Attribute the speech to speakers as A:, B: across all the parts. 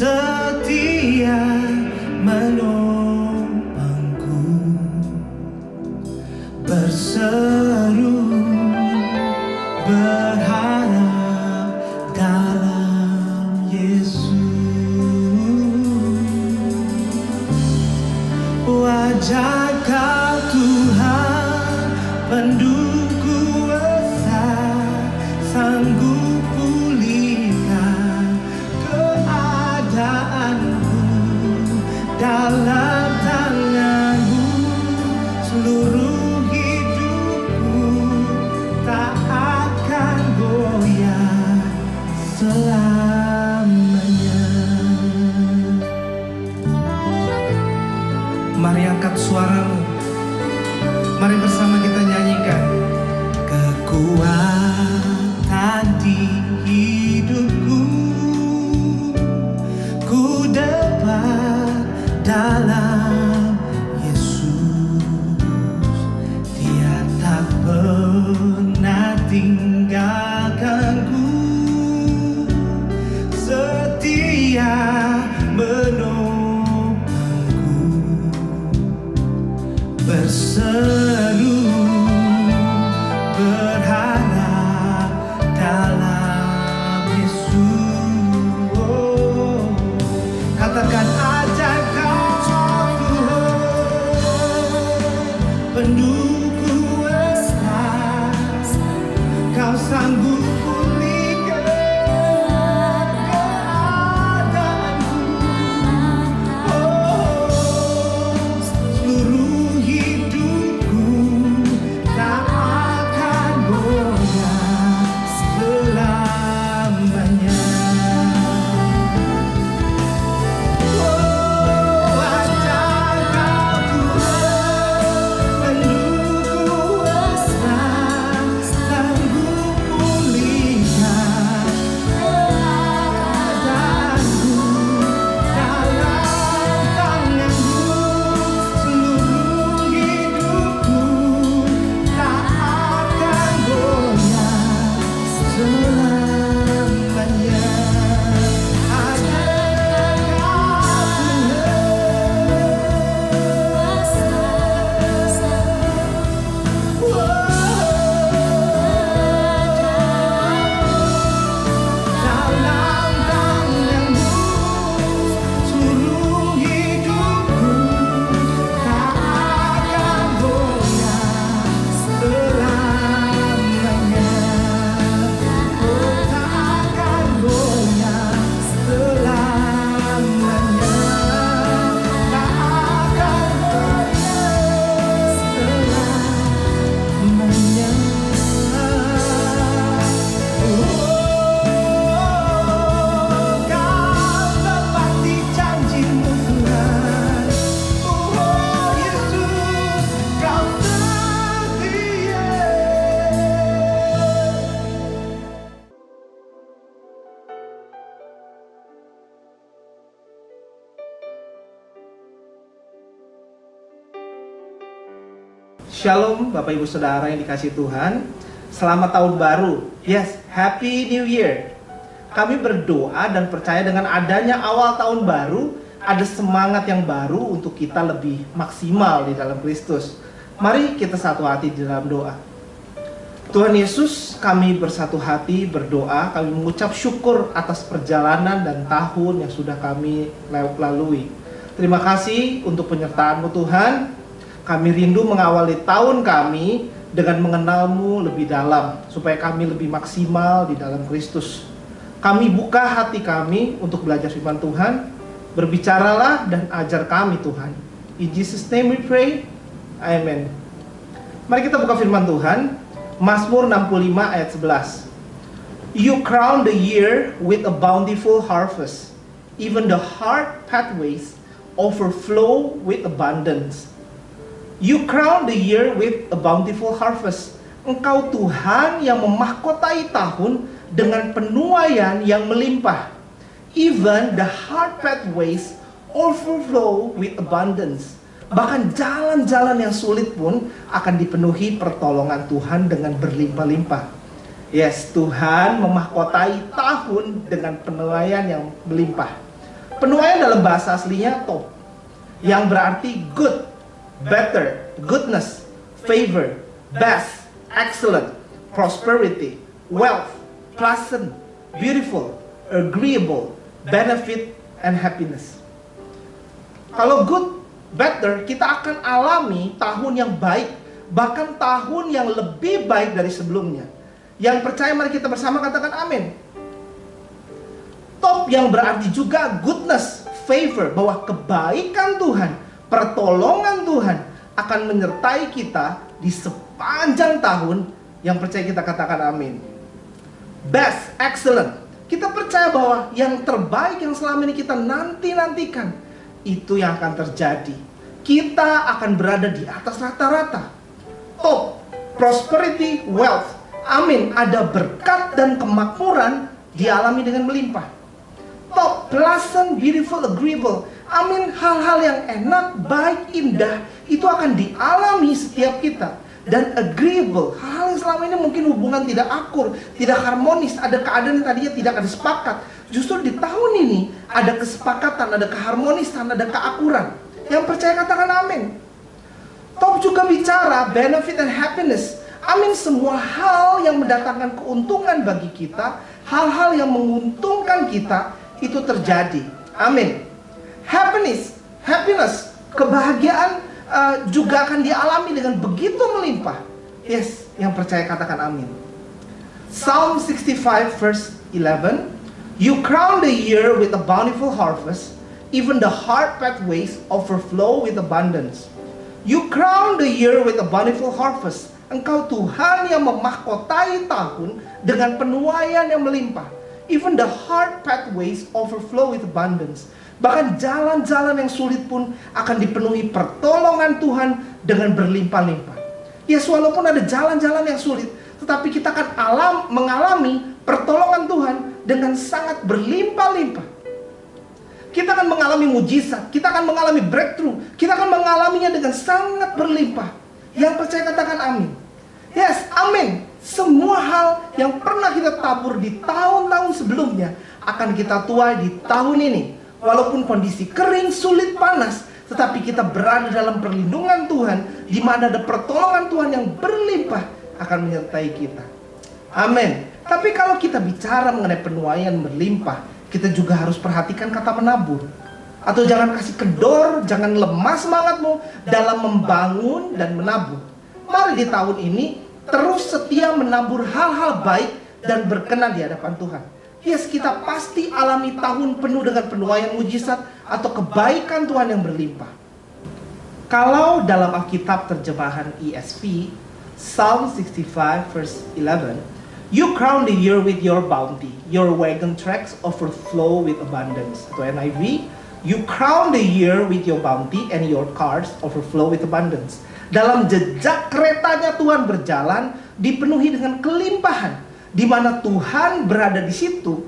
A: setia menopangku, berseru berharap dalam Yesus. Wajah Kau Tuhan pendukung kuasa, sanggup pulihkan keadaanku. Dalam tangan-Mu seluruh hidupku tak akan goyah selamanya. Mari angkat suaramu, mari bersama kita nyanyikan. Kekuatan di hidupku ku dapat dalam Yesus. Dia tak pernah tinggalkanku, setia menopangku, berseru berharap dalam Yesus. Oh, katakan ajak Kau Tuhan pendukung kuasa, Kau sanggup pulihkan keadaanku. Oh, seluruh hidupku tak akan goyah selamanya. Oh, ajak Kau Tuhan pendukung kuasa, sanggup pulihkan keadaanku. Dalam tangan-Mu seluruh hidupku tak akan goyah selamanya. Ajak Kau dalam tangan-Mu seluruh hidupku tak akan goyah selamanya. Oh, tak akan goyah selamanya. Tak akan goyah selamanya. Kau tepati janji-Mu Tuhan. Oh Yesus, Kau setia. Shalom Bapak Ibu Saudara yang dikasihi Tuhan. Selamat tahun baru. Yes, Happy New Year. Kami berdoa dan percaya dengan adanya awal tahun baru, ada semangat yang baru untuk kita lebih maksimal di dalam Kristus. Mari kita satu hati di dalam doa. Tuhan Yesus, kami bersatu hati berdoa, kami mengucap syukur atas perjalanan dan tahun yang sudah kami lalui. Terima kasih untuk penyertaan-Mu Tuhan. Kami rindu mengawali tahun kami dengan mengenal-Mu lebih dalam, supaya kami lebih maksimal di dalam Kristus. Kami buka hati kami untuk belajar firman Tuhan. Berbicaralah dan ajar kami Tuhan. In Jesus name we pray. Amen. Mari kita buka firman Tuhan. Mazmur 65 ayat 11. You crown the year with a bountiful harvest. Even the hard pathways overflow with abundance. You crown the year with a bountiful harvest. Engkau Tuhan yang memahkotai tahun dengan penuaian yang melimpah. Even the hard pathways overflow with abundance. Bahkan jalan-jalan yang sulit pun akan dipenuhi pertolongan Tuhan dengan berlimpah-limpah. Yes, Tuhan memahkotai tahun dengan penuaian yang melimpah. Penuaian dalam bahasa aslinya top, yang berarti good, better, goodness, favor, best, excellent, prosperity, wealth, pleasant, beautiful, agreeable, benefit, and happiness. Kalau good, better, kita akan alami tahun yang baik, bahkan tahun yang lebih baik dari sebelumnya. Yang percaya, mari kita bersama katakan amin. Top yang berarti juga goodness, favor, bahwa kebaikan Tuhan, pertolongan Tuhan akan menyertai kita di sepanjang tahun. Yang percaya kita katakan amin. Best, excellent, kita percaya bahwa yang terbaik yang selama ini kita nantikan, itu yang akan terjadi. Kita akan berada di atas rata-rata. Top, prosperity, wealth, amin, ada berkat dan kemakmuran dialami dengan melimpah. Top, pleasant, beautiful, agreeable, amin, hal-hal yang enak, baik, indah, itu akan dialami setiap kita. Dan agreeable, hal-hal yang selama ini mungkin hubungan tidak akur, tidak harmonis, ada keadaan yang tadinya tidak ada sepakat. Justru di tahun ini ada kesepakatan, ada keharmonisan, ada keakuran. Yang percaya katakan amin. Top juga bicara benefit and happiness, amin, semua hal yang mendatangkan keuntungan bagi kita, hal-hal yang menguntungkan kita, itu terjadi. Amin. Happiness, kebahagiaan juga akan dialami dengan begitu melimpah. Yes, yang percaya katakan amin. Psalm 65 verse 11, you crown the year with a bountiful harvest, even the hard pathways overflow with abundance. You crown the year with a bountiful harvest. Engkau Tuhan yang memahkotai tahun dengan penuaian yang melimpah. Even the hard pathways overflow with abundance. Bahkan jalan-jalan yang sulit pun akan dipenuhi pertolongan Tuhan dengan berlimpah-limpah. Yes, walaupun ada jalan-jalan yang sulit, tetapi kita akan mengalami pertolongan Tuhan dengan sangat berlimpah-limpah. Kita akan mengalami mujizat, kita akan mengalami breakthrough, kita akan mengalaminya dengan sangat berlimpah. Yang percaya katakan amin. Yes, amin. Semua hal yang pernah kita tabur di tahun-tahun sebelumnya akan kita tuai di tahun ini. Walaupun kondisi kering, sulit, panas, tetapi kita berada dalam perlindungan Tuhan, di mana ada pertolongan Tuhan yang berlimpah akan menyertai kita. Amin. Tapi kalau kita bicara mengenai penuaian berlimpah, kita juga harus perhatikan kata menabur. Atau jangan kasih kendor, jangan lemah semangatmu dalam membangun dan menabur. Mari di tahun ini terus setia menabur hal-hal baik dan berkenan di hadapan Tuhan. Yes, kita pasti alami tahun penuh dengan penuaian mujizat atau kebaikan Tuhan yang berlimpah. Kalau dalam Alkitab terjemahan ESV, Psalm 65 verse 11, you crown the year with your bounty, your wagon tracks overflow with abundance. Atau NIV, you crown the year with your bounty and your cars overflow with abundance. Dalam jejak keretanya Tuhan berjalan dipenuhi dengan kelimpahan, di mana Tuhan berada di situ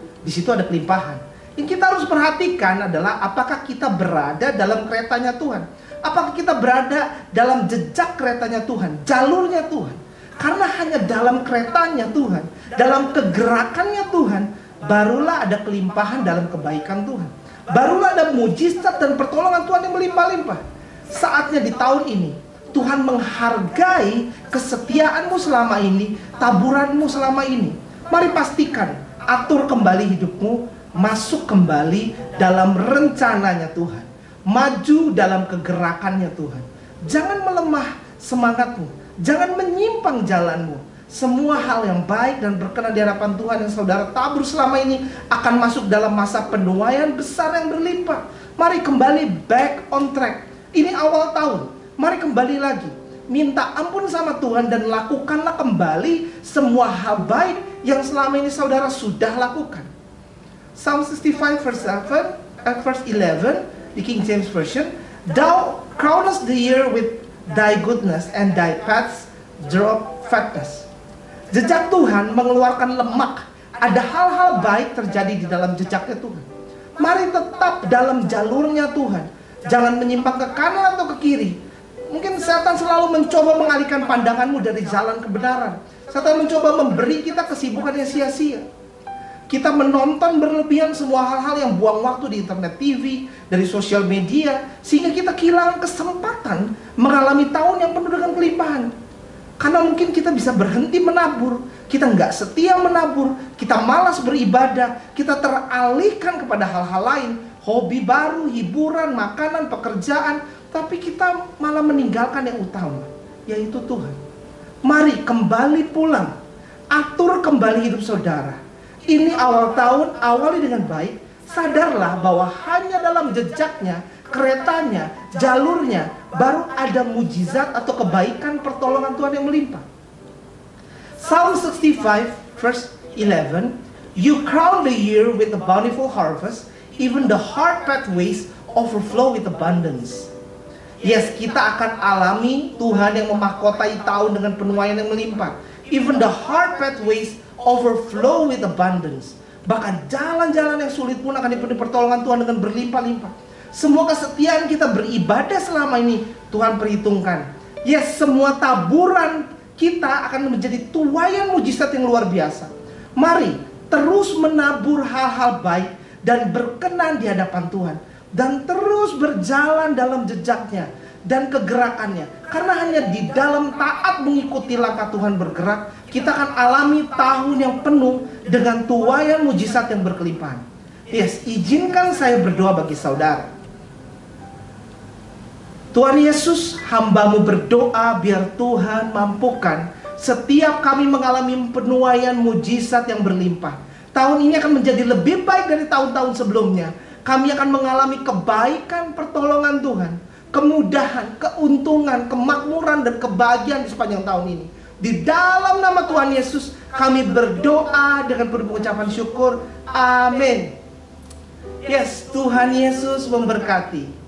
A: ada kelimpahan. Yang kita harus perhatikan adalah apakah kita berada dalam keretanya Tuhan, apakah kita berada dalam jejak keretanya Tuhan, jalurnya Tuhan. Karena hanya dalam keretanya Tuhan, dalam kegerakannya Tuhan, barulah ada kelimpahan dalam kebaikan Tuhan, barulah ada mujizat dan pertolongan Tuhan yang melimpah-limpah. Saatnya di tahun ini Tuhan menghargai kesetiaanmu selama ini, taburanmu selama ini. Mari pastikan, atur kembali hidupmu, masuk kembali dalam rencananya Tuhan. Maju dalam kegerakannya Tuhan. Jangan melemah semangatmu, jangan menyimpang jalanmu. Semua hal yang baik dan berkenan di hadapan Tuhan yang saudara tabur selama ini akan masuk dalam masa penuaian besar yang berlimpah. Mari kembali back on track. Ini awal tahun. Mari kembali lagi, minta ampun sama Tuhan dan lakukanlah kembali semua hal baik yang selama ini saudara sudah lakukan. Psalm 65 verse 11 di King James Version, thou crownest the year with thy goodness and thy paths drop fatness. Jejak Tuhan mengeluarkan lemak. Ada hal-hal baik terjadi di dalam jejaknya Tuhan. Mari tetap dalam jalurnya Tuhan. Jangan menyimpang ke kanan atau ke kiri. Mungkin setan selalu mencoba mengalihkan pandanganmu dari jalan kebenaran. Setan mencoba memberi kita kesibukan yang sia-sia. Kita menonton berlebihan semua hal-hal yang buang waktu di internet, TV, dari sosial media, sehingga kita kehilangan kesempatan mengalami tahun yang penuh dengan kelimpahan. Karena mungkin kita bisa berhenti menabur, kita nggak setia menabur, kita malas beribadah, kita teralihkan kepada hal-hal lain, hobi baru, hiburan, makanan, pekerjaan, tapi kita malah meninggalkan yang utama, yaitu Tuhan. Mari kembali pulang, atur kembali hidup saudara. Ini awal tahun, awali dengan baik. Sadarlah bahwa hanya dalam jejaknya, keretanya, jalurnya, baru ada mujizat atau kebaikan pertolongan Tuhan yang melimpah. Psalm 65 verse 11, "You crown the year with a bountiful harvest, even the hard pathways overflow with abundance." Yes, kita akan alami Tuhan yang memahkotai tahun dengan penuaian yang melimpah. Even the hard pathways overflow with abundance. Bahkan jalan-jalan yang sulit pun akan dipenuhi pertolongan Tuhan dengan berlimpah-limpah. Semua kesetiaan kita beribadah selama ini Tuhan perhitungkan. Yes, semua taburan kita akan menjadi tuaian mujizat yang luar biasa. Mari terus menabur hal-hal baik dan berkenan di hadapan Tuhan, dan terus berjalan dalam jejaknya dan kegerakannya. Karena hanya di dalam taat mengikuti langkah Tuhan bergerak, kita akan alami tahun yang penuh dengan tuaian mujizat yang berkelimpahan. Yes, izinkan saya berdoa bagi saudara. Tuhan Yesus, hamba-Mu berdoa biar Tuhan mampukan setiap kami mengalami penuaian mujizat yang berlimpah. Tahun ini akan menjadi lebih baik dari tahun-tahun sebelumnya. Kami akan mengalami kebaikan pertolongan Tuhan, kemudahan, keuntungan, kemakmuran, dan kebahagiaan di sepanjang tahun ini. Di dalam nama Tuhan Yesus kami berdoa dengan penuh pengucapan syukur. Amin. Yes, Tuhan Yesus memberkati.